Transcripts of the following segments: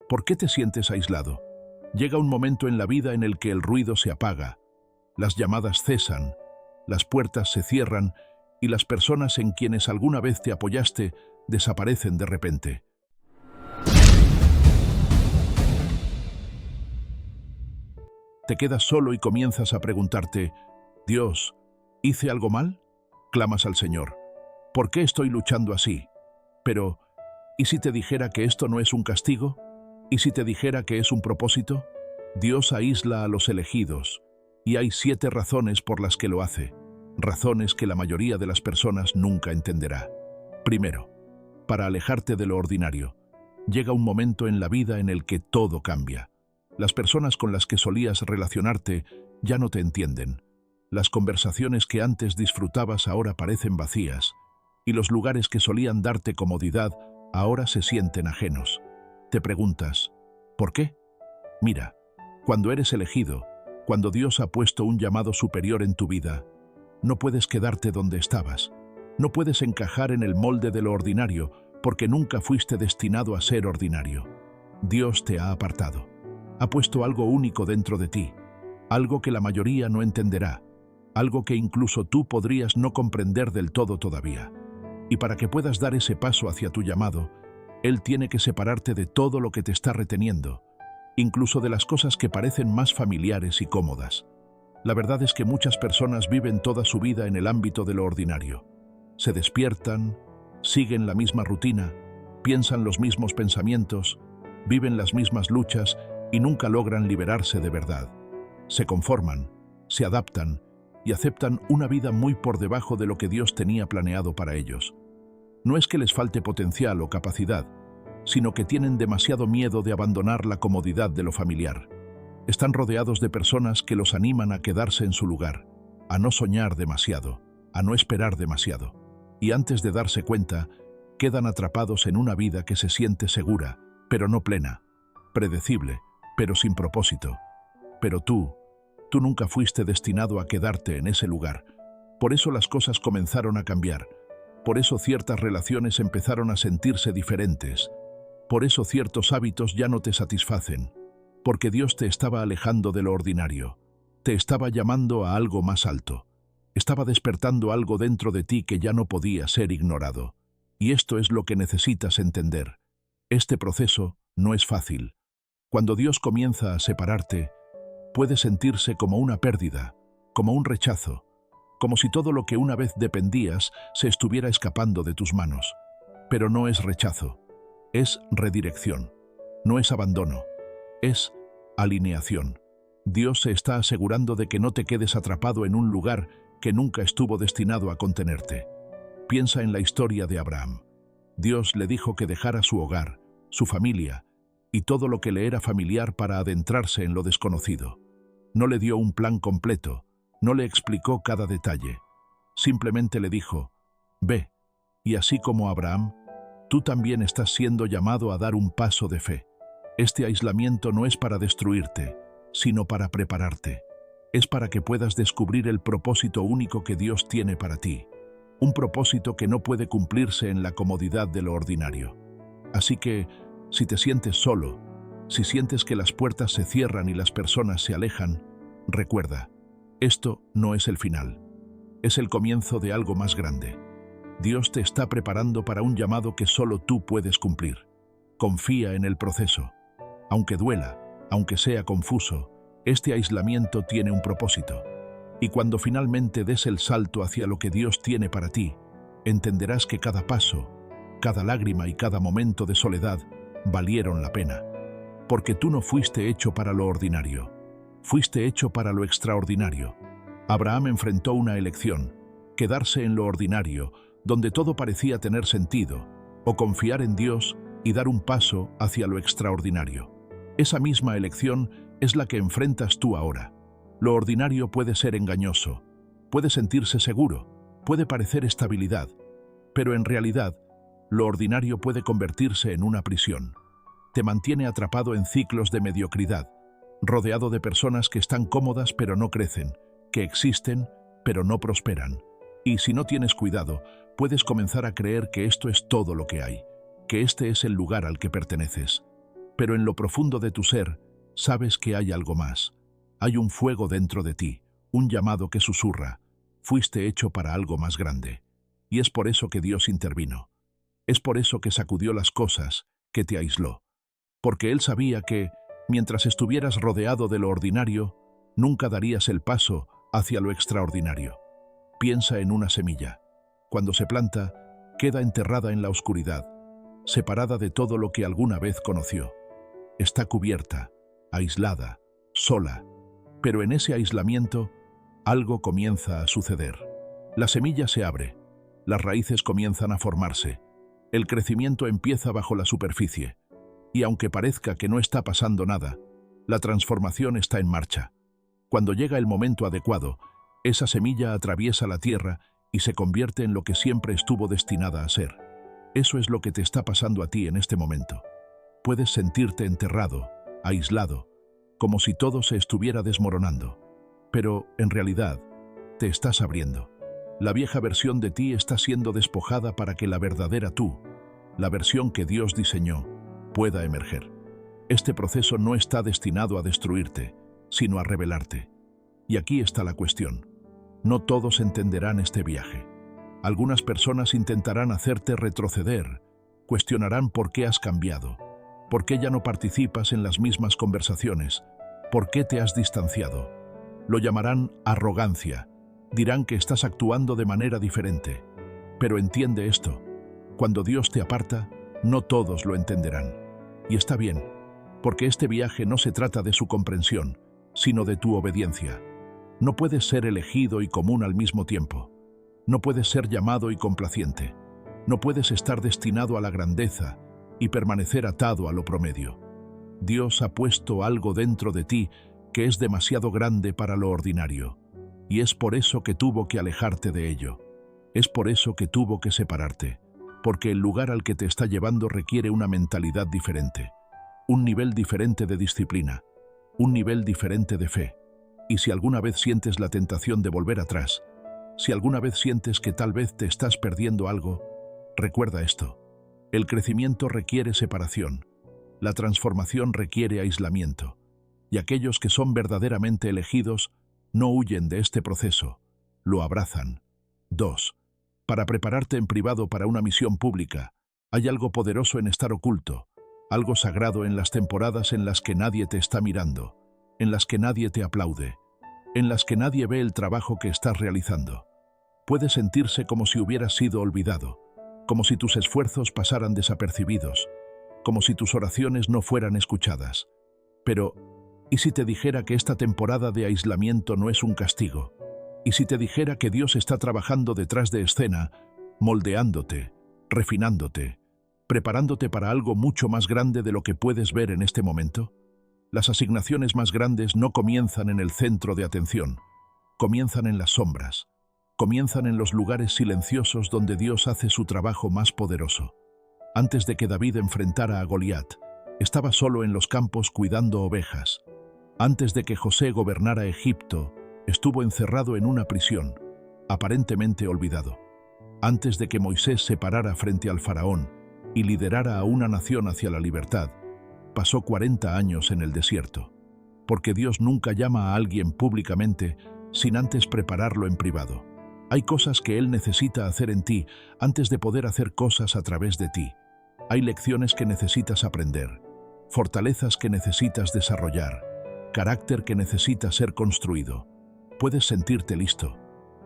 ¿Por qué te sientes aislado? Llega un momento en la vida en el que el ruido se apaga, las llamadas cesan, las puertas se cierran y las personas en quienes alguna vez te apoyaste desaparecen de repente. Te quedas solo y comienzas a preguntarte, Dios, ¿hice algo mal? Clamas al Señor. ¿Por qué estoy luchando así? Pero, ¿y si te dijera que esto no es un castigo? ¿Y si te dijera que es un propósito? Dios aísla a los elegidos, y hay 7 razones por las que lo hace, razones que la mayoría de las personas nunca entenderá. Primero, para alejarte de lo ordinario. Llega un momento en la vida en el que todo cambia. Las personas con las que solías relacionarte ya no te entienden. Las conversaciones que antes disfrutabas ahora parecen vacías, y los lugares que solían darte comodidad ahora se sienten ajenos. Te preguntas, ¿por qué? Mira, cuando eres elegido, cuando Dios ha puesto un llamado superior en tu vida, no puedes quedarte donde estabas. No puedes encajar en el molde de lo ordinario, porque nunca fuiste destinado a ser ordinario. Dios te ha apartado. Ha puesto algo único dentro de ti, algo que la mayoría no entenderá, algo que incluso tú podrías no comprender del todo todavía. Y para que puedas dar ese paso hacia tu llamado, Él tiene que separarte de todo lo que te está reteniendo, incluso de las cosas que parecen más familiares y cómodas. La verdad es que muchas personas viven toda su vida en el ámbito de lo ordinario. Se despiertan, siguen la misma rutina, piensan los mismos pensamientos, viven las mismas luchas y nunca logran liberarse de verdad. Se conforman, se adaptan y aceptan una vida muy por debajo de lo que Dios tenía planeado para ellos. No es que les falte potencial o capacidad, sino que tienen demasiado miedo de abandonar la comodidad de lo familiar. Están rodeados de personas que los animan a quedarse en su lugar, a no soñar demasiado, a no esperar demasiado. Y antes de darse cuenta, quedan atrapados en una vida que se siente segura, pero no plena, predecible, pero sin propósito. Pero tú nunca fuiste destinado a quedarte en ese lugar. Por eso las cosas comenzaron a cambiar. Por eso ciertas relaciones empezaron a sentirse diferentes. Por eso ciertos hábitos ya no te satisfacen. Porque Dios te estaba alejando de lo ordinario. Te estaba llamando a algo más alto. Estaba despertando algo dentro de ti que ya no podía ser ignorado. Y esto es lo que necesitas entender. Este proceso no es fácil. Cuando Dios comienza a separarte, puede sentirse como una pérdida, como un rechazo, como si todo lo que una vez dependías se estuviera escapando de tus manos. Pero no es rechazo, es redirección, no es abandono, es alineación. Dios se está asegurando de que no te quedes atrapado en un lugar que nunca estuvo destinado a contenerte. Piensa en la historia de Abraham. Dios le dijo que dejara su hogar, su familia y todo lo que le era familiar para adentrarse en lo desconocido. No le dio un plan completo, no le explicó cada detalle. Simplemente le dijo, ve, y así como Abraham, tú también estás siendo llamado a dar un paso de fe. Este aislamiento no es para destruirte, sino para prepararte. Es para que puedas descubrir el propósito único que Dios tiene para ti. Un propósito que no puede cumplirse en la comodidad de lo ordinario. Así que, si te sientes solo, si sientes que las puertas se cierran y las personas se alejan, recuerda, esto no es el final. Es el comienzo de algo más grande. Dios te está preparando para un llamado que solo tú puedes cumplir. Confía en el proceso. Aunque duela, aunque sea confuso, este aislamiento tiene un propósito. Y cuando finalmente des el salto hacia lo que Dios tiene para ti, entenderás que cada paso, cada lágrima y cada momento de soledad valieron la pena. Porque tú no fuiste hecho para lo ordinario, fuiste hecho para lo extraordinario. Abraham enfrentó una elección, quedarse en lo ordinario, donde todo parecía tener sentido, o confiar en Dios y dar un paso hacia lo extraordinario. Esa misma elección es la que enfrentas tú ahora. Lo ordinario puede ser engañoso, puede sentirse seguro, puede parecer estabilidad, pero en realidad, lo ordinario puede convertirse en una prisión. Te mantiene atrapado en ciclos de mediocridad, rodeado de personas que están cómodas pero no crecen, que existen pero no prosperan. Y si no tienes cuidado, puedes comenzar a creer que esto es todo lo que hay, que este es el lugar al que perteneces. pero en lo profundo de tu ser sabes que hay algo más. Hay un fuego dentro de ti, un llamado que susurra. Fuiste hecho para algo más grande. Y es por eso que Dios intervino. Es por eso que sacudió las cosas, que te aisló. Porque Él sabía que, mientras estuvieras rodeado de lo ordinario, nunca darías el paso hacia lo extraordinario. Piensa en una semilla. Cuando se planta, queda enterrada en la oscuridad, separada de todo lo que alguna vez conoció. Está cubierta, aislada, sola. Pero en ese aislamiento, algo comienza a suceder. La semilla se abre, las raíces comienzan a formarse, el crecimiento empieza bajo la superficie, y aunque parezca que no está pasando nada, la transformación está en marcha. Cuando llega el momento adecuado, esa semilla atraviesa la tierra y se convierte en lo que siempre estuvo destinada a ser. Eso es lo que te está pasando a ti en este momento. Puedes sentirte enterrado, aislado, como si todo se estuviera desmoronando. Pero, en realidad, te estás abriendo. La vieja versión de ti está siendo despojada para que la verdadera tú, la versión que Dios diseñó, pueda emerger. Este proceso no está destinado a destruirte, sino a revelarte. Y aquí está la cuestión. No todos entenderán este viaje. Algunas personas intentarán hacerte retroceder, cuestionarán por qué has cambiado, por qué ya no participas en las mismas conversaciones, por qué te has distanciado. Lo llamarán arrogancia, dirán que estás actuando de manera diferente. Pero entiende esto, cuando Dios te aparta, no todos lo entenderán. Y está bien, porque este viaje no se trata de su comprensión, sino de tu obediencia. No puedes ser elegido y común al mismo tiempo. No puedes ser llamado y complaciente. No puedes estar destinado a la grandeza y permanecer atado a lo promedio. Dios ha puesto algo dentro de ti que es demasiado grande para lo ordinario. Y es por eso que tuvo que alejarte de ello. Es por eso que tuvo que separarte. Porque el lugar al que te está llevando requiere una mentalidad diferente. Un nivel diferente de disciplina. Un nivel diferente de fe. Y si alguna vez sientes la tentación de volver atrás, si alguna vez sientes que tal vez te estás perdiendo algo, recuerda esto. El crecimiento requiere separación. La transformación requiere aislamiento. Y aquellos que son verdaderamente elegidos no huyen de este proceso, lo abrazan. 2. Para prepararte en privado para una misión pública, hay algo poderoso en estar oculto, algo sagrado en las temporadas en las que nadie te está mirando, en las que nadie te aplaude, en las que nadie ve el trabajo que estás realizando. Puede sentirse como si hubieras sido olvidado, como si tus esfuerzos pasaran desapercibidos, como si tus oraciones no fueran escuchadas. Pero, ¿y si te dijera que esta temporada de aislamiento no es un castigo? ¿Y si te dijera que Dios está trabajando detrás de escena, moldeándote, refinándote, preparándote para algo mucho más grande de lo que puedes ver en este momento? Las asignaciones más grandes no comienzan en el centro de atención, comienzan en las sombras, comienzan en los lugares silenciosos donde Dios hace su trabajo más poderoso. Antes de que David enfrentara a Goliat, estaba solo en los campos cuidando ovejas. Antes de que José gobernara Egipto, estuvo encerrado en una prisión, aparentemente olvidado. Antes de que Moisés se parara frente al faraón y liderara a una nación hacia la libertad, pasó 40 años en el desierto, porque Dios nunca llama a alguien públicamente sin antes prepararlo en privado. Hay cosas que Él necesita hacer en ti antes de poder hacer cosas a través de ti. Hay lecciones que necesitas aprender, fortalezas que necesitas desarrollar, carácter que necesita ser construido. Puedes sentirte listo,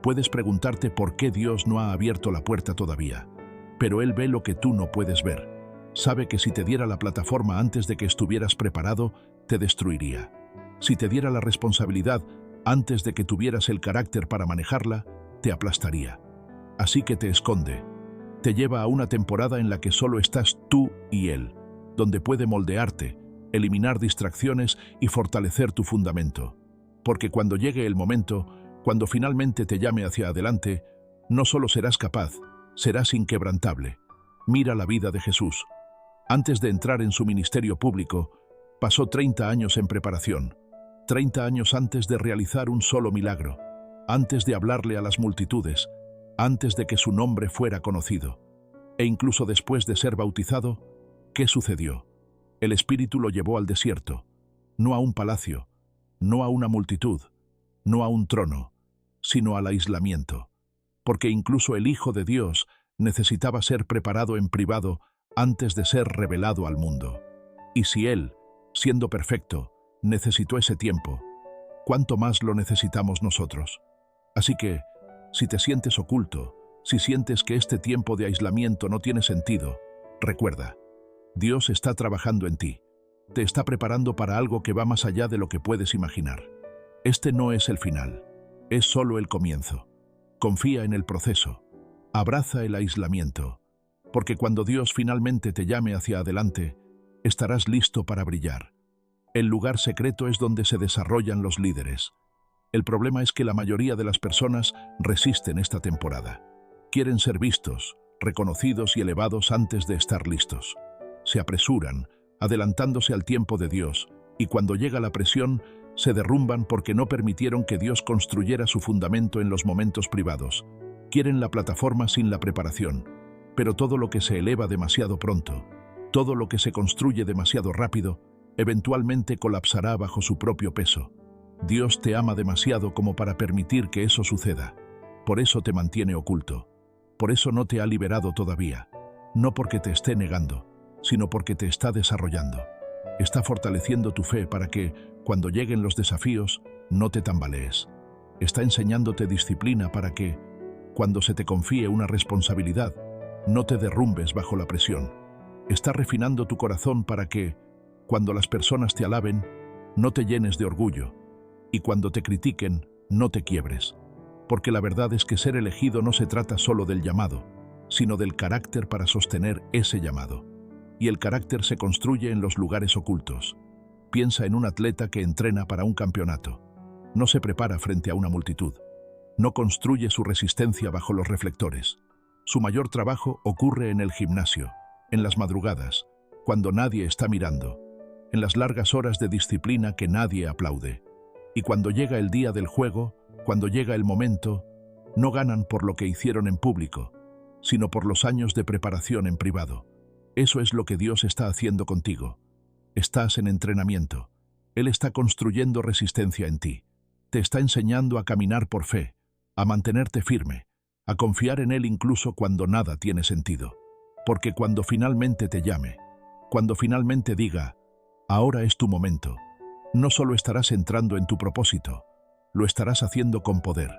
puedes preguntarte por qué Dios no ha abierto la puerta todavía, pero Él ve lo que tú no puedes ver. Sabe que si te diera la plataforma antes de que estuvieras preparado, te destruiría. Si te diera la responsabilidad antes de que tuvieras el carácter para manejarla, te aplastaría. Así que te esconde. Te lleva a una temporada en la que solo estás tú y Él, donde puede moldearte, eliminar distracciones y fortalecer tu fundamento. Porque cuando llegue el momento, cuando finalmente te llame hacia adelante, no solo serás capaz, serás inquebrantable. Mira la vida de Jesús. Antes de entrar en su ministerio público, pasó 30 años en preparación, 30 años antes de realizar un solo milagro, antes de hablarle a las multitudes, antes de que su nombre fuera conocido. E incluso después de ser bautizado, ¿qué sucedió? El Espíritu lo llevó al desierto, no a un palacio, no a una multitud, no a un trono, sino al aislamiento, porque incluso el Hijo de Dios necesitaba ser preparado en privado antes de ser revelado al mundo. Y si Él, siendo perfecto, necesitó ese tiempo, ¿cuánto más lo necesitamos nosotros? Así que, si te sientes oculto, si sientes que este tiempo de aislamiento no tiene sentido, recuerda, Dios está trabajando en ti. Te está preparando para algo que va más allá de lo que puedes imaginar. Este no es el final, es solo el comienzo. Confía en el proceso. Abraza el aislamiento, porque cuando Dios finalmente te llame hacia adelante, estarás listo para brillar. El lugar secreto es donde se desarrollan los líderes. El problema es que la mayoría de las personas resisten esta temporada. Quieren ser vistos, reconocidos y elevados antes de estar listos. Se apresuran, adelantándose al tiempo de Dios, y cuando llega la presión, se derrumban porque no permitieron que Dios construyera su fundamento en los momentos privados. Quieren la plataforma sin la preparación, pero todo lo que se eleva demasiado pronto, todo lo que se construye demasiado rápido, eventualmente colapsará bajo su propio peso. Dios te ama demasiado como para permitir que eso suceda. Por eso te mantiene oculto. Por eso no te ha liberado todavía. No porque te esté negando, sino porque te está desarrollando. Está fortaleciendo tu fe para que, cuando lleguen los desafíos, no te tambalees. Está enseñándote disciplina para que, cuando se te confíe una responsabilidad, no te derrumbes bajo la presión. Está refinando tu corazón para que, cuando las personas te alaben, no te llenes de orgullo, y cuando te critiquen, no te quiebres. Porque la verdad es que ser elegido no se trata solo del llamado, sino del carácter para sostener ese llamado. Y el carácter se construye en los lugares ocultos. Piensa en un atleta que entrena para un campeonato. No se prepara frente a una multitud. No construye su resistencia bajo los reflectores. Su mayor trabajo ocurre en el gimnasio, en las madrugadas, cuando nadie está mirando, en las largas horas de disciplina que nadie aplaude. Y cuando llega el día del juego, cuando llega el momento, no ganan por lo que hicieron en público, sino por los años de preparación en privado. Eso es lo que Dios está haciendo contigo. Estás en entrenamiento. Él está construyendo resistencia en ti. Te está enseñando a caminar por fe, a mantenerte firme, a confiar en Él incluso cuando nada tiene sentido. Porque cuando finalmente te llame, cuando finalmente diga, ahora es tu momento, no solo estarás entrando en tu propósito, lo estarás haciendo con poder.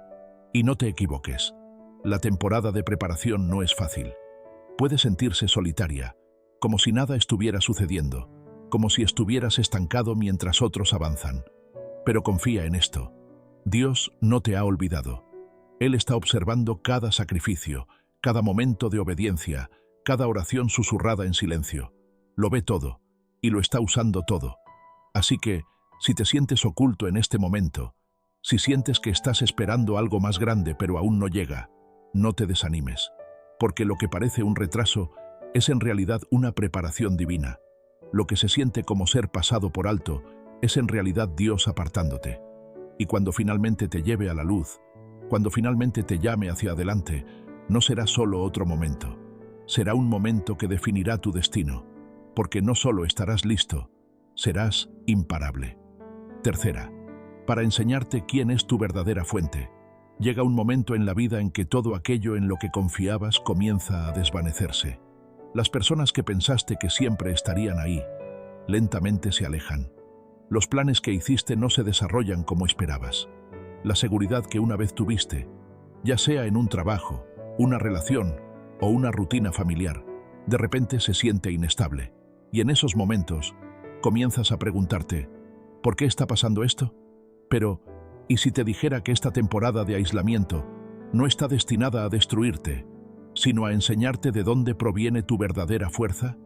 Y no te equivoques. La temporada de preparación no es fácil. Puede sentirse solitaria, como si nada estuviera sucediendo, como si estuvieras estancado mientras otros avanzan. Pero confía en esto. Dios no te ha olvidado. Él está observando cada sacrificio, cada momento de obediencia, cada oración susurrada en silencio. Lo ve todo, y lo está usando todo. Así que, si te sientes oculto en este momento, si sientes que estás esperando algo más grande pero aún no llega, no te desanimes, porque lo que parece un retraso es en realidad una preparación divina. Lo que se siente como ser pasado por alto es en realidad Dios apartándote. Y cuando finalmente te lleve a la luz, cuando finalmente te llame hacia adelante, no será solo otro momento. Será un momento que definirá tu destino, porque no solo estarás listo, serás imparable. Tercera, para enseñarte quién es tu verdadera fuente. Llega un momento en la vida en que todo aquello en lo que confiabas comienza a desvanecerse. Las personas que pensaste que siempre estarían ahí, lentamente se alejan. Los planes que hiciste no se desarrollan como esperabas. La seguridad que una vez tuviste, ya sea en un trabajo, una relación o una rutina familiar, de repente se siente inestable. Y en esos momentos, comienzas a preguntarte, ¿por qué está pasando esto? Pero, ¿y si te dijera que esta temporada de aislamiento no está destinada a destruirte, sino a enseñarte de dónde proviene tu verdadera fuerza?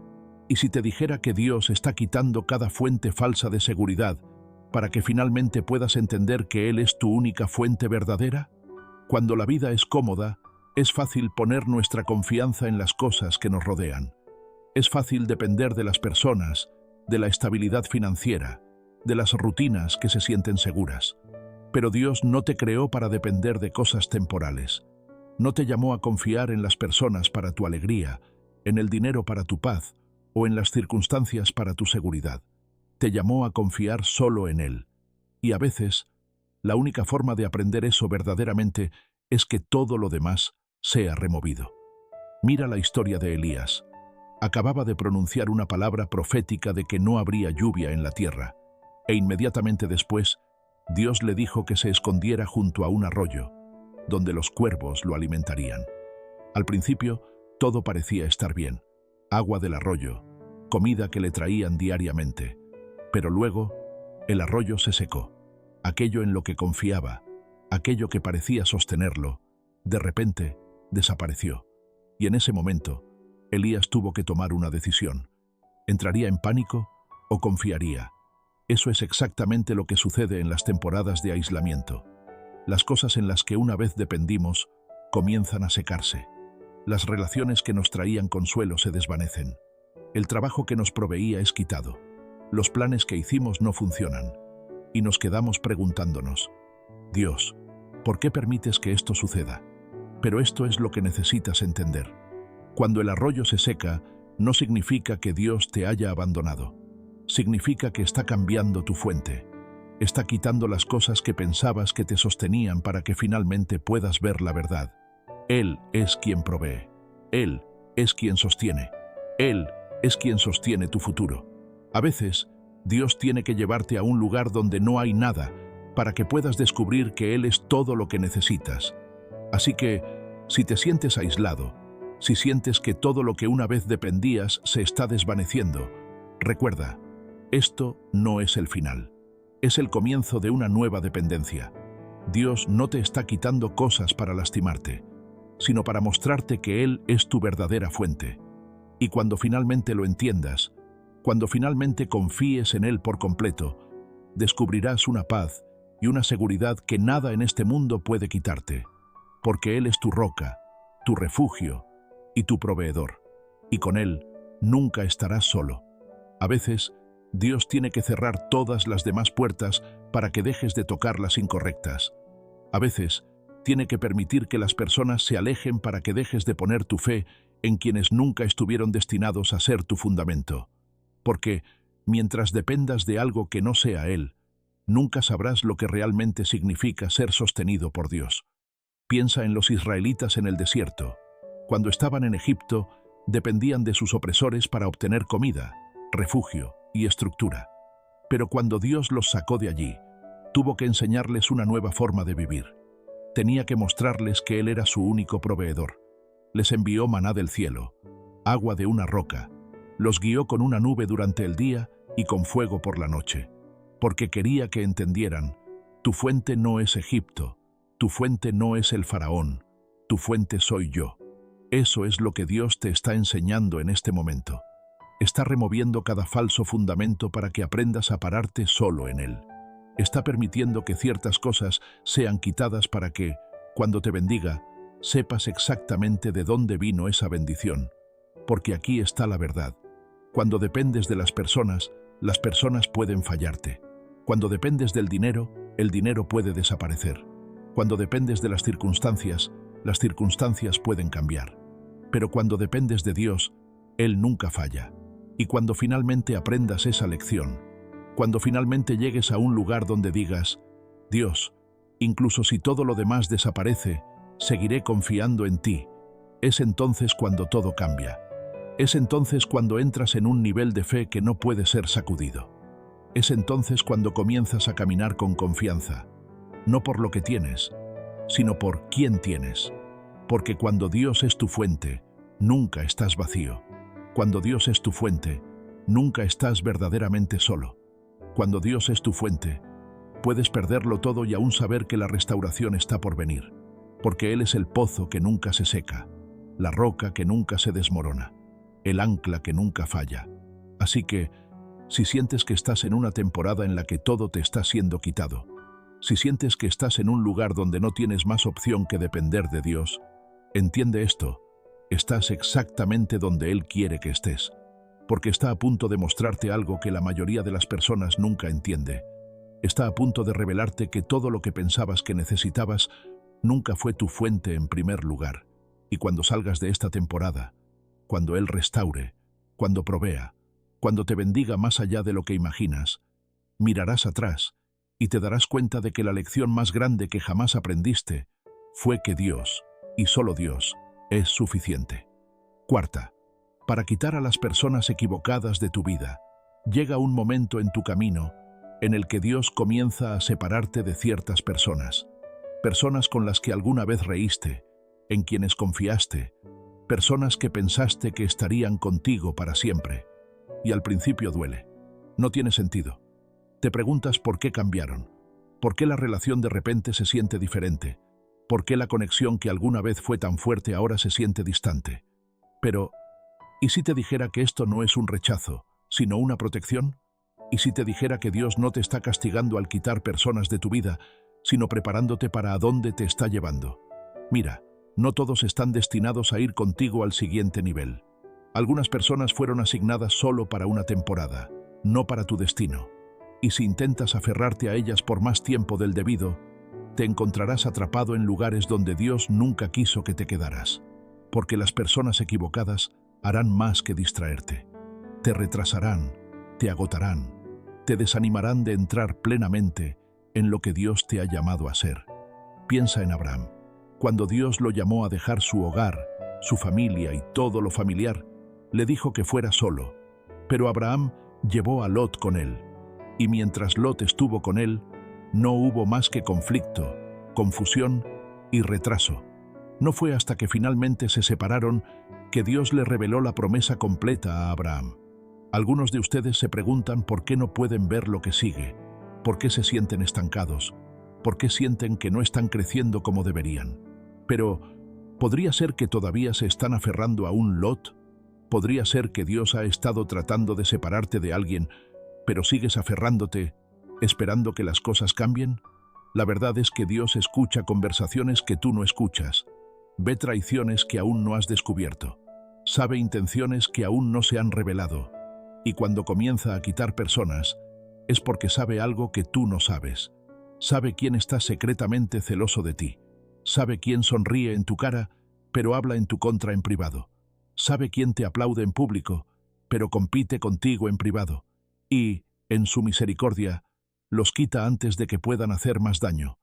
¿Y si te dijera que Dios está quitando cada fuente falsa de seguridad para que finalmente puedas entender que Él es tu única fuente verdadera? Cuando la vida es cómoda, es fácil poner nuestra confianza en las cosas que nos rodean. Es fácil depender de las personas, de la estabilidad financiera, de las rutinas que se sienten seguras. Pero Dios no te creó para depender de cosas temporales. No te llamó a confiar en las personas para tu alegría, en el dinero para tu paz, o en las circunstancias para tu seguridad. Te llamó a confiar solo en Él. Y a veces, la única forma de aprender eso verdaderamente es que todo lo demás sea removido. Mira la historia de Elías. Acababa de pronunciar una palabra profética de que no habría lluvia en la tierra, e inmediatamente después, Dios le dijo que se escondiera junto a un arroyo, donde los cuervos lo alimentarían. Al principio, todo parecía estar bien. Agua del arroyo, comida que le traían diariamente. Pero luego, el arroyo se secó. Aquello en lo que confiaba, aquello que parecía sostenerlo, de repente desapareció. Y en ese momento, Elías tuvo que tomar una decisión. ¿Entraría en pánico o confiaría? Eso es exactamente lo que sucede en las temporadas de aislamiento. Las cosas en las que una vez dependimos comienzan a secarse. Las relaciones que nos traían consuelo se desvanecen. El trabajo que nos proveía es quitado. Los planes que hicimos no funcionan. Y nos quedamos preguntándonos, Dios, ¿por qué permites que esto suceda? Pero esto es lo que necesitas entender. Cuando el arroyo se seca, no significa que Dios te haya abandonado. Significa que está cambiando tu fuente. Está quitando las cosas que pensabas que te sostenían para que finalmente puedas ver la verdad. Él es quien provee. Él es quien sostiene. Él es quien sostiene tu futuro. A veces, Dios tiene que llevarte a un lugar donde no hay nada para que puedas descubrir que Él es todo lo que necesitas. Así que, si te sientes aislado, si sientes que todo lo que una vez dependías se está desvaneciendo, recuerda, esto no es el final. Es el comienzo de una nueva dependencia. Dios no te está quitando cosas para lastimarte, sino para mostrarte que Él es tu verdadera fuente. Y cuando finalmente lo entiendas, cuando finalmente confíes en Él por completo, descubrirás una paz y una seguridad que nada en este mundo puede quitarte, porque Él es tu roca, tu refugio y tu proveedor, y con Él nunca estarás solo. A veces, Dios tiene que cerrar todas las demás puertas para que dejes de tocar las incorrectas. A veces, tiene que permitir que las personas se alejen para que dejes de poner tu fe en quienes nunca estuvieron destinados a ser tu fundamento. Porque, mientras dependas de algo que no sea Él, nunca sabrás lo que realmente significa ser sostenido por Dios. Piensa en los israelitas en el desierto. Cuando estaban en Egipto, dependían de sus opresores para obtener comida, refugio y estructura. Pero cuando Dios los sacó de allí, tuvo que enseñarles una nueva forma de vivir. Tenía que mostrarles que Él era su único proveedor. Les envió maná del cielo, agua de una roca, los guió con una nube durante el día y con fuego por la noche, porque quería que entendieran, tu fuente no es Egipto, tu fuente no es el faraón, tu fuente soy yo. Eso es lo que Dios te está enseñando en este momento. Está removiendo cada falso fundamento para que aprendas a pararte solo en Él. Está permitiendo que ciertas cosas sean quitadas para que, cuando te bendiga, sepas exactamente de dónde vino esa bendición. Porque aquí está la verdad. Cuando dependes de las personas pueden fallarte. Cuando dependes del dinero, el dinero puede desaparecer. Cuando dependes de las circunstancias pueden cambiar. Pero cuando dependes de Dios, Él nunca falla. Y cuando finalmente aprendas esa lección, cuando finalmente llegues a un lugar donde digas, Dios, incluso si todo lo demás desaparece, seguiré confiando en ti, es entonces cuando todo cambia. Es entonces cuando entras en un nivel de fe que no puede ser sacudido. Es entonces cuando comienzas a caminar con confianza, no por lo que tienes, sino por quién tienes. Porque cuando Dios es tu fuente, nunca estás vacío. Cuando Dios es tu fuente, nunca estás verdaderamente solo. Cuando Dios es tu fuente, puedes perderlo todo y aún saber que la restauración está por venir, porque Él es el pozo que nunca se seca, la roca que nunca se desmorona, el ancla que nunca falla. Así que, si sientes que estás en una temporada en la que todo te está siendo quitado, si sientes que estás en un lugar donde no tienes más opción que depender de Dios, entiende esto, estás exactamente donde Él quiere que estés, porque está a punto de mostrarte algo que la mayoría de las personas nunca entiende. Está a punto de revelarte que todo lo que pensabas que necesitabas nunca fue tu fuente en primer lugar. Y cuando salgas de esta temporada, cuando Él restaure, cuando provea, cuando te bendiga más allá de lo que imaginas, mirarás atrás y te darás cuenta de que la lección más grande que jamás aprendiste fue que Dios, y solo Dios, es suficiente. Cuarta, para quitar a las personas equivocadas de tu vida, llega un momento en tu camino en el que Dios comienza a separarte de ciertas personas. Personas con las que alguna vez reíste, en quienes confiaste, personas que pensaste que estarían contigo para siempre. Y al principio duele. No tiene sentido. Te preguntas por qué cambiaron, por qué la relación de repente se siente diferente, por qué la conexión que alguna vez fue tan fuerte ahora se siente distante. Pero, ¿y si te dijera que esto no es un rechazo, sino una protección? ¿Y si te dijera que Dios no te está castigando al quitar personas de tu vida, sino preparándote para a dónde te está llevando? Mira, no todos están destinados a ir contigo al siguiente nivel. Algunas personas fueron asignadas solo para una temporada, no para tu destino. Y si intentas aferrarte a ellas por más tiempo del debido, te encontrarás atrapado en lugares donde Dios nunca quiso que te quedaras. Porque las personas equivocadas harán más que distraerte. Te retrasarán, te agotarán, te desanimarán de entrar plenamente en lo que Dios te ha llamado a ser. Piensa en Abraham. Cuando Dios lo llamó a dejar su hogar, su familia y todo lo familiar, le dijo que fuera solo. Pero Abraham llevó a Lot con él. Y mientras Lot estuvo con él, no hubo más que conflicto, confusión y retraso. No fue hasta que finalmente se separaron que Dios le reveló la promesa completa a Abraham. Algunos de ustedes se preguntan por qué no pueden ver lo que sigue, por qué se sienten estancados, por qué sienten que no están creciendo como deberían. Pero, ¿podría ser que todavía se están aferrando a un Lot? ¿Podría ser que Dios ha estado tratando de separarte de alguien, pero sigues aferrándote, esperando que las cosas cambien? La verdad es que Dios escucha conversaciones que tú no escuchas, ve traiciones que aún no has descubierto, sabe intenciones que aún no se han revelado, y cuando comienza a quitar personas, es porque sabe algo que tú no sabes. Sabe quién está secretamente celoso de ti. Sabe quién sonríe en tu cara, pero habla en tu contra en privado. Sabe quién te aplaude en público, pero compite contigo en privado. Y, en su misericordia, los quita antes de que puedan hacer más daño.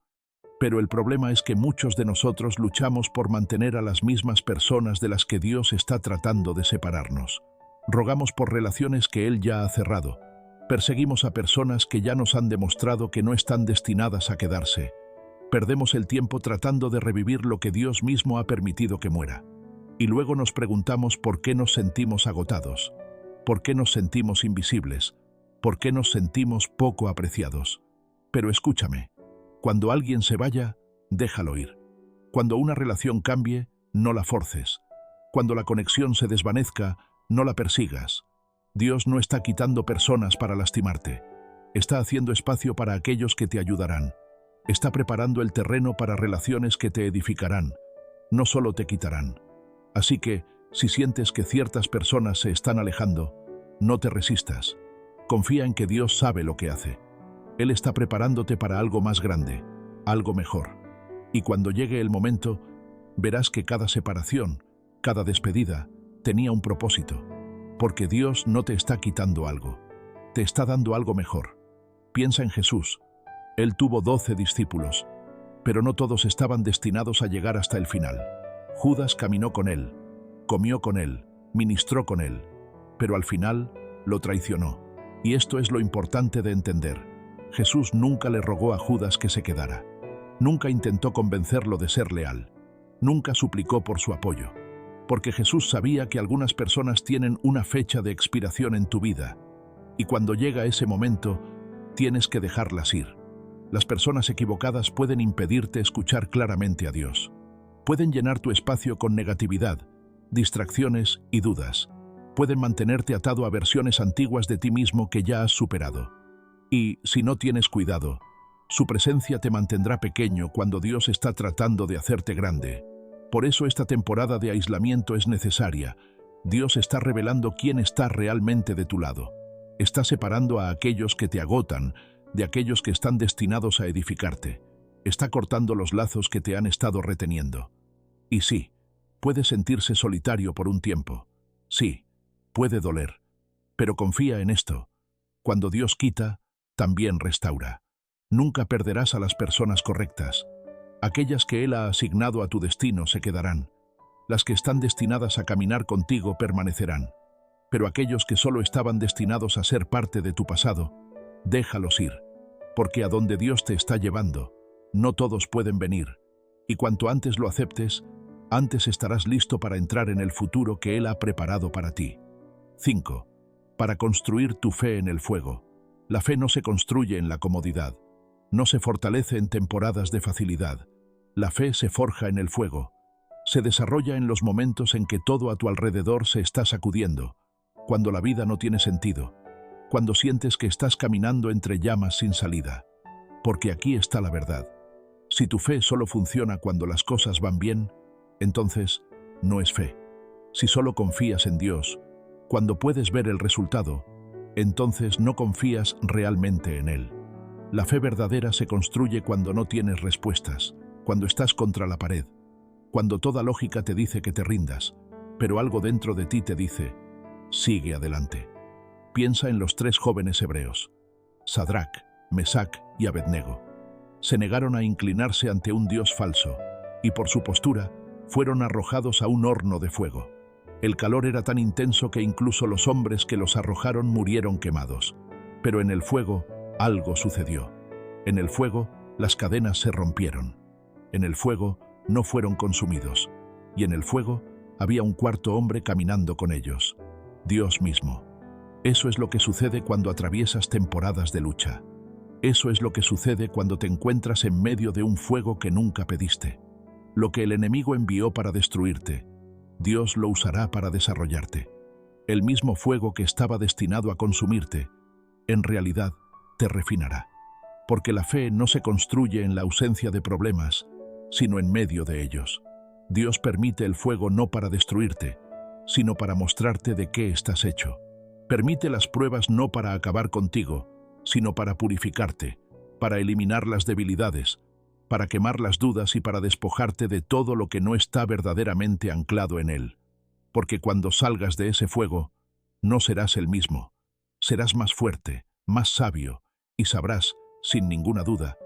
Pero el problema es que muchos de nosotros luchamos por mantener a las mismas personas de las que Dios está tratando de separarnos. Rogamos por relaciones que Él ya ha cerrado. Perseguimos a personas que ya nos han demostrado que no están destinadas a quedarse. Perdemos el tiempo tratando de revivir lo que Dios mismo ha permitido que muera. Y luego nos preguntamos por qué nos sentimos agotados, por qué nos sentimos invisibles, por qué nos sentimos poco apreciados. Pero escúchame, cuando alguien se vaya, déjalo ir. Cuando una relación cambie, no la forces. Cuando la conexión se desvanezca, no la persigas. Dios no está quitando personas para lastimarte. Está haciendo espacio para aquellos que te ayudarán. Está preparando el terreno para relaciones que te edificarán, no solo te quitarán. Así que, si sientes que ciertas personas se están alejando, no te resistas. Confía en que Dios sabe lo que hace. Él está preparándote para algo más grande, algo mejor. Y cuando llegue el momento, verás que cada separación, cada despedida, tenía un propósito. Porque Dios no te está quitando algo, te está dando algo mejor. Piensa en Jesús. Él tuvo 12 discípulos, pero no todos estaban destinados a llegar hasta el final. Judas caminó con él, comió con él, ministró con él, pero al final lo traicionó. Y esto es lo importante de entender. Jesús nunca le rogó a Judas que se quedara. Nunca intentó convencerlo de ser leal. Nunca suplicó por su apoyo. Porque Jesús sabía que algunas personas tienen una fecha de expiración en tu vida, y cuando llega ese momento, tienes que dejarlas ir. Las personas equivocadas pueden impedirte escuchar claramente a Dios. Pueden llenar tu espacio con negatividad, distracciones y dudas. Pueden mantenerte atado a versiones antiguas de ti mismo que ya has superado. Y, si no tienes cuidado, su presencia te mantendrá pequeño cuando Dios está tratando de hacerte grande. Por eso esta temporada de aislamiento es necesaria. Dios está revelando quién está realmente de tu lado. Está separando a aquellos que te agotan de aquellos que están destinados a edificarte. Está cortando los lazos que te han estado reteniendo. Y sí, puede sentirse solitario por un tiempo. Sí, puede doler. Pero confía en esto. Cuando Dios quita, también restaura. Nunca perderás a las personas correctas. Aquellas que Él ha asignado a tu destino se quedarán. Las que están destinadas a caminar contigo permanecerán. Pero aquellos que solo estaban destinados a ser parte de tu pasado, déjalos ir. Porque a donde Dios te está llevando, no todos pueden venir. Y cuanto antes lo aceptes, antes estarás listo para entrar en el futuro que Él ha preparado para ti. 5. Para construir tu fe en el fuego. La fe no se construye en la comodidad. No se fortalece en temporadas de facilidad. La fe se forja en el fuego. Se desarrolla en los momentos en que todo a tu alrededor se está sacudiendo, cuando la vida no tiene sentido, cuando sientes que estás caminando entre llamas sin salida. Porque aquí está la verdad. Si tu fe solo funciona cuando las cosas van bien, entonces no es fe. Si solo confías en Dios, cuando puedes ver el resultado, entonces no confías realmente en Él. La fe verdadera se construye cuando no tienes respuestas, cuando estás contra la pared, cuando toda lógica te dice que te rindas, pero algo dentro de ti te dice, sigue adelante. Piensa en los 3 jóvenes hebreos, Sadrac, Mesac y Abednego. Se negaron a inclinarse ante un Dios falso, y por su postura, fueron arrojados a un horno de fuego. El calor era tan intenso que incluso los hombres que los arrojaron murieron quemados. Pero en el fuego, algo sucedió. En el fuego, las cadenas se rompieron. En el fuego, no fueron consumidos. Y en el fuego, había un cuarto hombre caminando con ellos. Dios mismo. Eso es lo que sucede cuando atraviesas temporadas de lucha. Eso es lo que sucede cuando te encuentras en medio de un fuego que nunca pediste. Lo que el enemigo envió para destruirte, Dios lo usará para desarrollarte. El mismo fuego que estaba destinado a consumirte, en realidad, te refinará. Porque la fe no se construye en la ausencia de problemas, sino en medio de ellos. Dios permite el fuego no para destruirte, sino para mostrarte de qué estás hecho. Permite las pruebas no para acabar contigo, sino para purificarte, para eliminar las debilidades, para quemar las dudas y para despojarte de todo lo que no está verdaderamente anclado en Él. Porque cuando salgas de ese fuego, no serás el mismo. Serás más fuerte, más sabio, y sabrás, sin ninguna duda,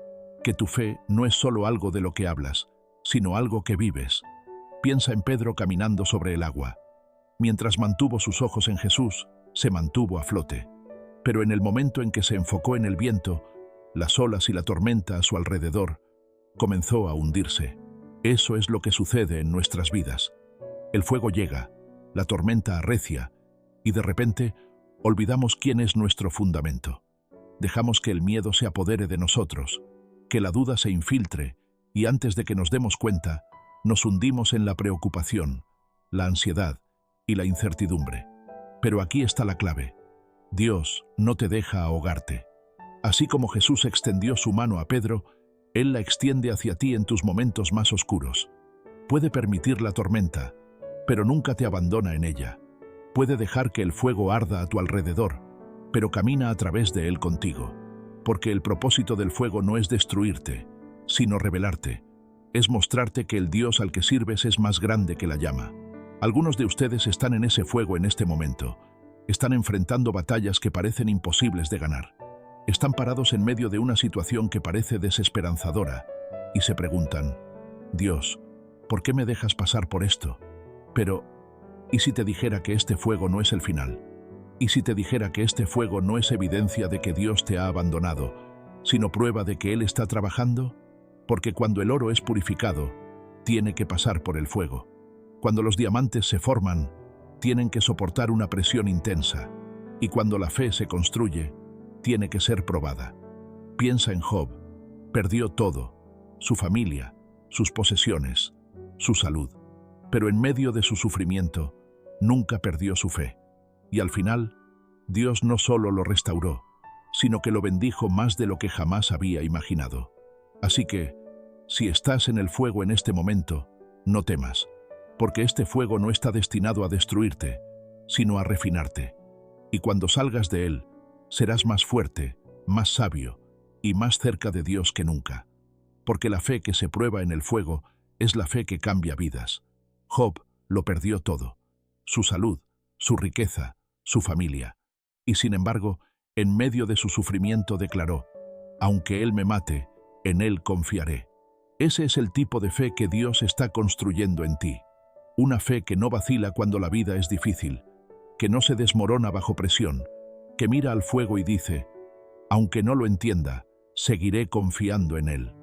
que tu fe no es solo algo de lo que hablas, sino algo que vives. Piensa en Pedro caminando sobre el agua. Mientras mantuvo sus ojos en Jesús, se mantuvo a flote. Pero en el momento en que se enfocó en el viento, las olas y la tormenta a su alrededor, comenzó a hundirse. Eso es lo que sucede en nuestras vidas. El fuego llega, la tormenta arrecia, y de repente olvidamos quién es nuestro fundamento. Dejamos que el miedo se apodere de nosotros, que la duda se infiltre, y antes de que nos demos cuenta, nos hundimos en la preocupación, la ansiedad y la incertidumbre. Pero aquí está la clave. Dios no te deja ahogarte. Así como Jesús extendió su mano a Pedro, Él la extiende hacia ti en tus momentos más oscuros. Puede permitir la tormenta, pero nunca te abandona en ella. Puede dejar que el fuego arda a tu alrededor, pero camina a través de él contigo. Porque el propósito del fuego no es destruirte, sino revelarte. Es mostrarte que el Dios al que sirves es más grande que la llama. Algunos de ustedes están en ese fuego en este momento. Están enfrentando batallas que parecen imposibles de ganar. Están parados en medio de una situación que parece desesperanzadora y se preguntan, Dios, ¿por qué me dejas pasar por esto? Pero, ¿y si te dijera que este fuego no es el final? ¿Y si te dijera que este fuego no es evidencia de que Dios te ha abandonado, sino prueba de que Él está trabajando? Porque cuando el oro es purificado, tiene que pasar por el fuego. Cuando los diamantes se forman, tienen que soportar una presión intensa. Y cuando la fe se construye, tiene que ser probada. Piensa en Job. Perdió todo, su familia, sus posesiones, su salud. Pero en medio de su sufrimiento, nunca perdió su fe. Y al final, Dios no solo lo restauró, sino que lo bendijo más de lo que jamás había imaginado. Así que, si estás en el fuego en este momento, no temas, porque este fuego no está destinado a destruirte, sino a refinarte. Y cuando salgas de él, serás más fuerte, más sabio y más cerca de Dios que nunca. Porque la fe que se prueba en el fuego es la fe que cambia vidas. Job lo perdió todo: su salud, su riqueza, su familia. Y sin embargo, en medio de su sufrimiento declaró: aunque Él me mate, en Él confiaré. Ese es el tipo de fe que Dios está construyendo en ti. Una fe que no vacila cuando la vida es difícil, que no se desmorona bajo presión, que mira al fuego y dice: aunque no lo entienda, seguiré confiando en Él.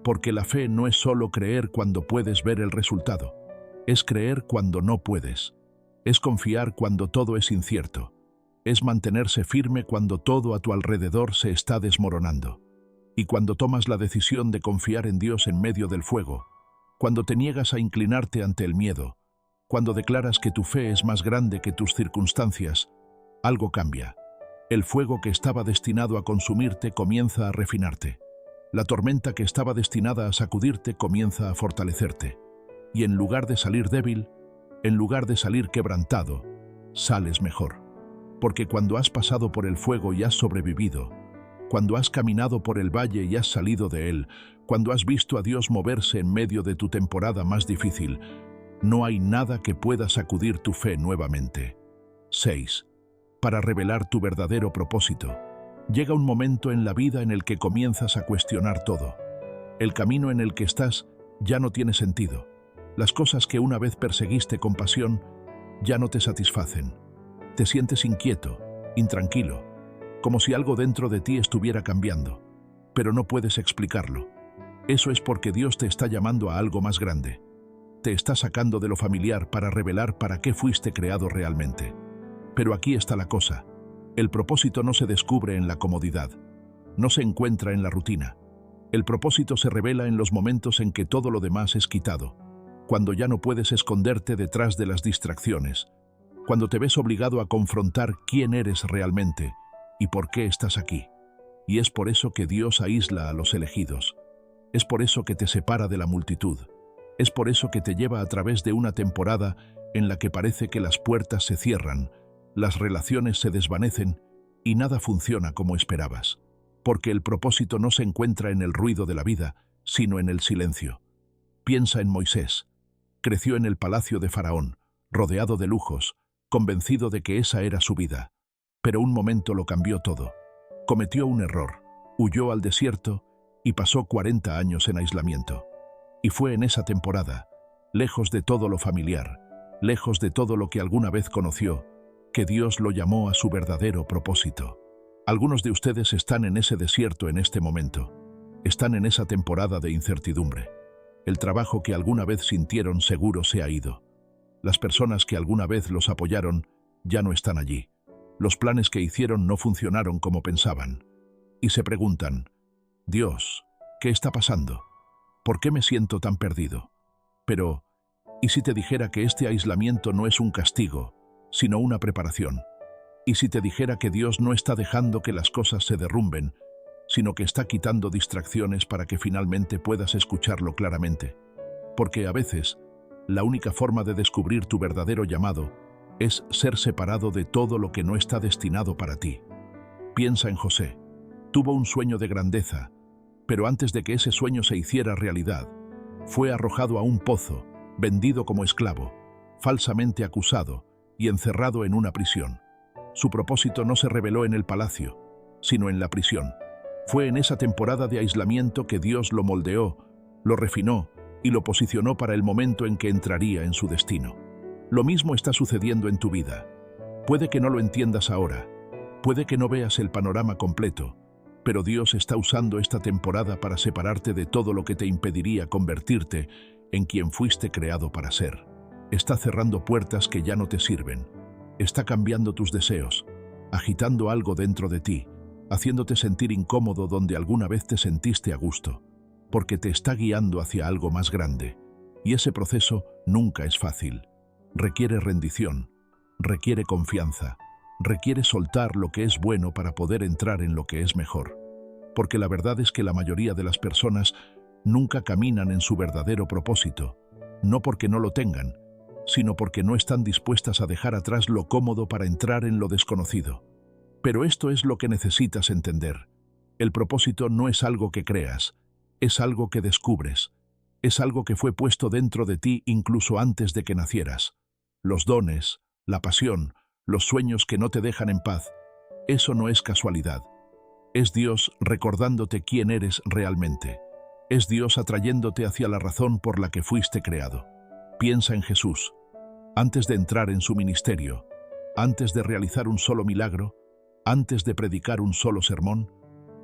Porque la fe no es solo creer cuando puedes ver el resultado, es creer cuando no puedes, es confiar cuando todo es incierto, es mantenerse firme cuando todo a tu alrededor se está desmoronando. Y cuando tomas la decisión de confiar en Dios en medio del fuego, cuando te niegas a inclinarte ante el miedo, cuando declaras que tu fe es más grande que tus circunstancias, algo cambia. El fuego que estaba destinado a consumirte comienza a refinarte. La tormenta que estaba destinada a sacudirte comienza a fortalecerte. Y en lugar de salir débil, en lugar de salir quebrantado, sales mejor. Porque cuando has pasado por el fuego y has sobrevivido, cuando has caminado por el valle y has salido de él, cuando has visto a Dios moverse en medio de tu temporada más difícil, no hay nada que pueda sacudir tu fe nuevamente. 6. Para revelar tu verdadero propósito. Llega un momento en la vida en el que comienzas a cuestionar todo. El camino en el que estás ya no tiene sentido. Las cosas que una vez perseguiste con pasión ya no te satisfacen. Te sientes inquieto, intranquilo, como si algo dentro de ti estuviera cambiando, pero no puedes explicarlo. Eso es porque Dios te está llamando a algo más grande. Te está sacando de lo familiar para revelar para qué fuiste creado realmente. Pero aquí está la cosa. El propósito no se descubre en la comodidad, no se encuentra en la rutina. El propósito se revela en los momentos en que todo lo demás es quitado, cuando ya no puedes esconderte detrás de las distracciones, cuando te ves obligado a confrontar quién eres realmente y por qué estás aquí. Y es por eso que Dios aísla a los elegidos. Es por eso que te separa de la multitud. Es por eso que te lleva a través de una temporada en la que parece que las puertas se cierran, las relaciones se desvanecen y nada funciona como esperabas. Porque el propósito no se encuentra en el ruido de la vida, sino en el silencio. Piensa en Moisés. Creció en el palacio de Faraón, rodeado de lujos, convencido de que esa era su vida. Pero un momento lo cambió todo. Cometió un error, huyó al desierto y pasó 40 años en aislamiento. Y fue en esa temporada, lejos de todo lo familiar, lejos de todo lo que alguna vez conoció, que Dios lo llamó a su verdadero propósito. Algunos de ustedes están en ese desierto en este momento. Están en esa temporada de incertidumbre. El trabajo que alguna vez sintieron seguro se ha ido. Las personas que alguna vez los apoyaron ya no están allí. Los planes que hicieron no funcionaron como pensaban. Y se preguntan: Dios, ¿qué está pasando? ¿Por qué me siento tan perdido? Pero, ¿y si te dijera que este aislamiento no es un castigo, sino una preparación? ¿Y si te dijera que Dios no está dejando que las cosas se derrumben, sino que está quitando distracciones para que finalmente puedas escucharlo claramente? Porque a veces, la única forma de descubrir tu verdadero llamado es ser separado de todo lo que no está destinado para ti. Piensa en José. Tuvo un sueño de grandeza, pero antes de que ese sueño se hiciera realidad, fue arrojado a un pozo, vendido como esclavo, falsamente acusado y encerrado en una prisión. Su propósito no se reveló en el palacio, sino en la prisión. Fue en esa temporada de aislamiento que Dios lo moldeó, lo refinó y lo posicionó para el momento en que entraría en su destino. Lo mismo está sucediendo en tu vida. Puede que no lo entiendas ahora, puede que no veas el panorama completo, pero Dios está usando esta temporada para separarte de todo lo que te impediría convertirte en quien fuiste creado para ser. Está cerrando puertas que ya no te sirven. Está cambiando tus deseos, agitando algo dentro de ti, haciéndote sentir incómodo donde alguna vez te sentiste a gusto, porque te está guiando hacia algo más grande. Y ese proceso nunca es fácil. Requiere rendición, requiere confianza, requiere soltar lo que es bueno para poder entrar en lo que es mejor. Porque la verdad es que la mayoría de las personas nunca caminan en su verdadero propósito, no porque no lo tengan, sino porque no están dispuestas a dejar atrás lo cómodo para entrar en lo desconocido. Pero esto es lo que necesitas entender. El propósito no es algo que creas, es algo que descubres. Es algo que fue puesto dentro de ti incluso antes de que nacieras. Los dones, la pasión, los sueños que no te dejan en paz, Eso no es casualidad. Es Dios recordándote quién eres realmente. Es Dios atrayéndote hacia la razón por la que fuiste creado. Piensa en Jesús. Antes de entrar en su ministerio, antes de realizar un solo milagro, antes de predicar un solo sermón,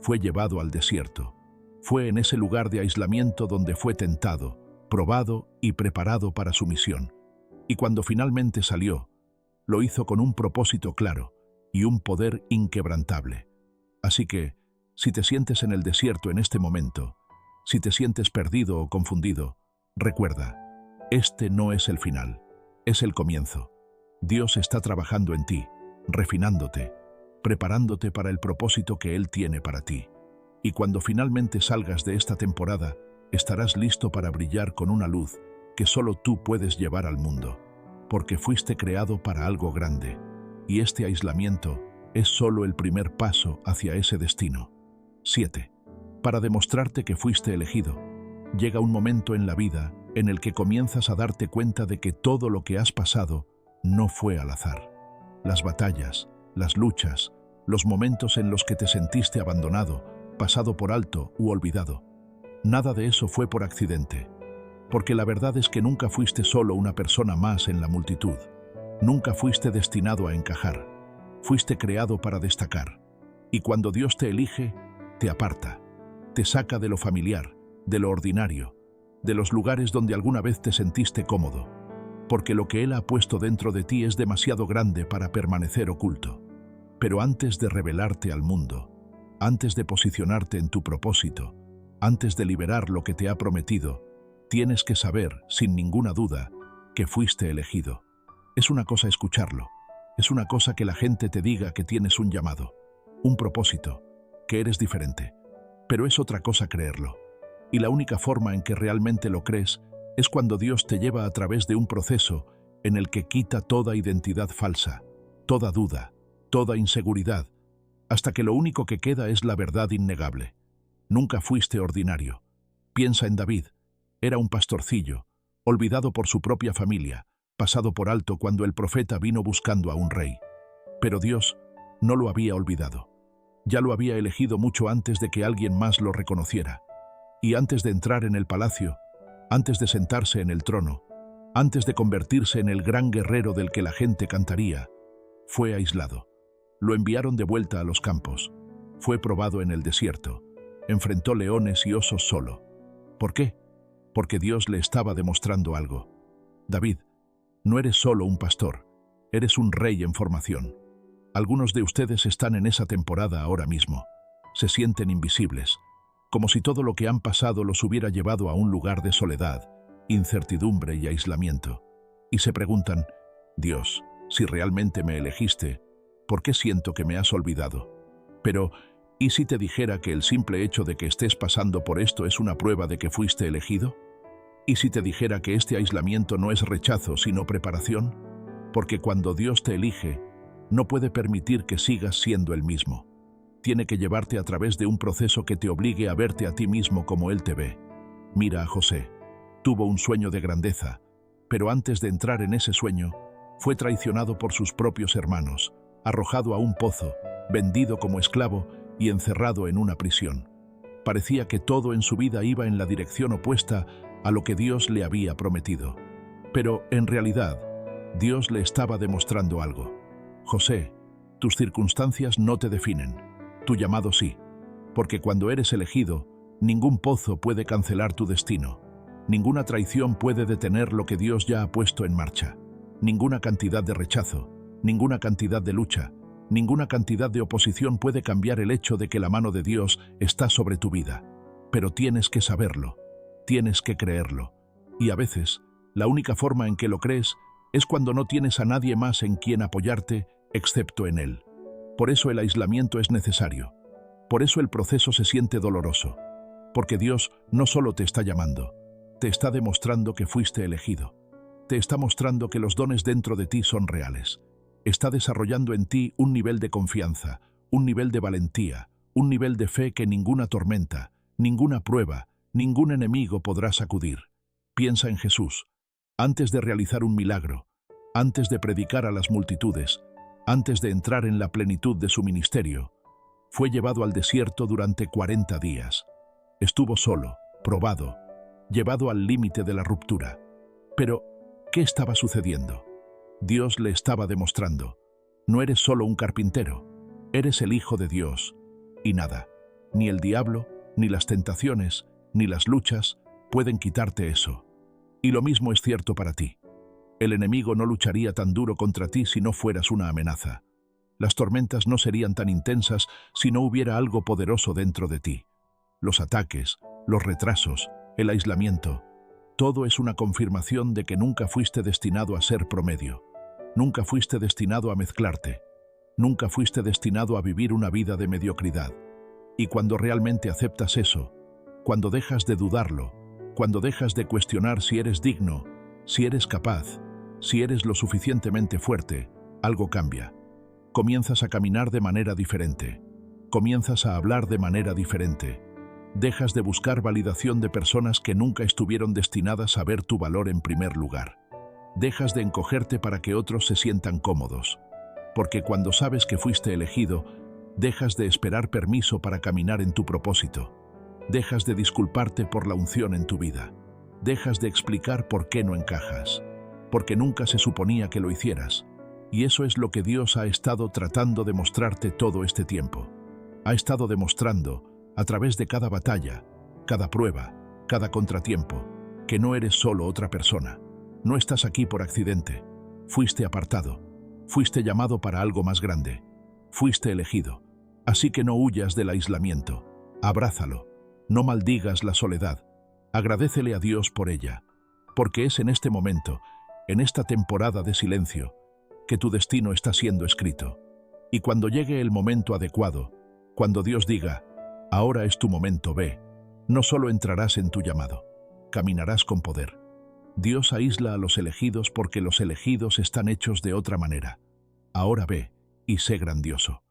fue llevado al desierto. Fue en ese lugar de aislamiento donde fue tentado, probado y preparado para su misión. Y cuando finalmente salió, lo hizo con un propósito claro y un poder inquebrantable. Así que, si te sientes en el desierto en este momento, si te sientes perdido o confundido, recuerda, este no es el final, es el comienzo. Dios está trabajando en ti, refinándote, preparándote para el propósito que Él tiene para ti. Y cuando finalmente salgas de esta temporada, estarás listo para brillar con una luz que solo tú puedes llevar al mundo, porque fuiste creado para algo grande, y este aislamiento es solo el primer paso hacia ese destino. 7. Para demostrarte que fuiste elegido, llega un momento en la vida en el que comienzas a darte cuenta de que todo lo que has pasado no fue al azar. Las batallas, las luchas, los momentos en los que te sentiste abandonado, pasado por alto u olvidado. Nada de eso fue por accidente, porque la verdad es que nunca fuiste solo una persona más en la multitud. Nunca fuiste destinado a encajar. Fuiste creado para destacar. Y cuando Dios te elige, te aparta. Te saca de lo familiar, de lo ordinario, de los lugares donde alguna vez te sentiste cómodo, porque lo que Él ha puesto dentro de ti es demasiado grande para permanecer oculto. Pero antes de revelarte al mundo, antes de posicionarte en tu propósito, antes de liberar lo que te ha prometido, tienes que saber, sin ninguna duda, que fuiste elegido. Es una cosa escucharlo, es una cosa que la gente te diga que tienes un llamado, un propósito, que eres diferente, pero es otra cosa creerlo. Y la única forma en que realmente lo crees es cuando Dios te lleva a través de un proceso en el que quita toda identidad falsa, toda duda, toda inseguridad, hasta que lo único que queda es la verdad innegable. Nunca fuiste ordinario. Piensa en David. Era un pastorcillo, olvidado por su propia familia, pasado por alto cuando el profeta vino buscando a un rey. Pero Dios no lo había olvidado. Ya lo había elegido mucho antes de que alguien más lo reconociera. Y antes de entrar en el palacio, antes de sentarse en el trono, antes de convertirse en el gran guerrero del que la gente cantaría, fue aislado. Lo enviaron de vuelta a los campos. Fue probado en el desierto. Enfrentó leones y osos solo. ¿Por qué? Porque Dios le estaba demostrando algo. David, no eres solo un pastor, eres un rey en formación. Algunos de ustedes están en esa temporada ahora mismo. Se sienten invisibles, como si todo lo que han pasado los hubiera llevado a un lugar de soledad, incertidumbre y aislamiento. Y se preguntan, Dios, si realmente me elegiste, ¿por qué siento que me has olvidado? Pero, ¿y si te dijera que el simple hecho de que estés pasando por esto es una prueba de que fuiste elegido? ¿Y si te dijera que este aislamiento no es rechazo, sino preparación? Porque cuando Dios te elige, no puede permitir que sigas siendo el mismo. Tiene que llevarte a través de un proceso que te obligue a verte a ti mismo como Él te ve. Mira a José. Tuvo un sueño de grandeza, pero antes de entrar en ese sueño, fue traicionado por sus propios hermanos, arrojado a un pozo, vendido como esclavo y encerrado en una prisión. Parecía que todo en su vida iba en la dirección opuesta a lo que Dios le había prometido. Pero, en realidad, Dios le estaba demostrando algo. José, tus circunstancias no te definen, tu llamado sí, porque cuando eres elegido, ningún pozo puede cancelar tu destino, ninguna traición puede detener lo que Dios ya ha puesto en marcha, ninguna cantidad de rechazo, ninguna cantidad de lucha, ninguna cantidad de oposición puede cambiar el hecho de que la mano de Dios está sobre tu vida. Pero tienes que saberlo, tienes que creerlo, y a veces, la única forma en que lo crees es cuando no tienes a nadie más en quien apoyarte, excepto en Él. Por eso el aislamiento es necesario. Por eso el proceso se siente doloroso. Porque Dios no solo te está llamando, te está demostrando que fuiste elegido. Te está mostrando que los dones dentro de ti son reales. Está desarrollando en ti un nivel de confianza, un nivel de valentía, un nivel de fe que ninguna tormenta, ninguna prueba, ningún enemigo podrá sacudir. Piensa en Jesús. Antes de realizar un milagro, antes de predicar a las multitudes, Antes de entrar en la plenitud de su ministerio, fue llevado al desierto durante 40 días. Estuvo solo, probado, llevado al límite de la ruptura. Pero, ¿qué estaba sucediendo? Dios le estaba demostrando: no eres solo un carpintero, eres el Hijo de Dios. Y nada, ni el diablo, ni las tentaciones, ni las luchas, pueden quitarte eso. Y lo mismo es cierto para ti. El enemigo no lucharía tan duro contra ti si no fueras una amenaza. Las tormentas no serían tan intensas si no hubiera algo poderoso dentro de ti. Los ataques, los retrasos, el aislamiento, todo es una confirmación de que nunca fuiste destinado a ser promedio. Nunca fuiste destinado a mezclarte. Nunca fuiste destinado a vivir una vida de mediocridad. Y cuando realmente aceptas eso, cuando dejas de dudarlo, cuando dejas de cuestionar si eres digno, si eres capaz, si eres lo suficientemente fuerte, algo cambia. Comienzas a caminar de manera diferente. Comienzas a hablar de manera diferente. Dejas de buscar validación de personas que nunca estuvieron destinadas a ver tu valor en primer lugar. Dejas de encogerte para que otros se sientan cómodos. Porque cuando sabes que fuiste elegido, dejas de esperar permiso para caminar en tu propósito. Dejas de disculparte por la unción en tu vida. Dejas de explicar por qué no encajas. Porque nunca se suponía que lo hicieras. Y eso es lo que Dios ha estado tratando de mostrarte todo este tiempo. Ha estado demostrando, a través de cada batalla, cada prueba, cada contratiempo, que no eres solo otra persona. No estás aquí por accidente. Fuiste apartado. Fuiste llamado para algo más grande. Fuiste elegido. Así que no huyas del aislamiento. Abrázalo. No maldigas la soledad. Agradécele a Dios por ella. Porque es en este momento, en esta temporada de silencio, que tu destino está siendo escrito. Y cuando llegue el momento adecuado, cuando Dios diga: ahora es tu momento, ve, no solo entrarás en tu llamado, caminarás con poder. Dios aísla a los elegidos porque los elegidos están hechos de otra manera. Ahora ve y sé grandioso.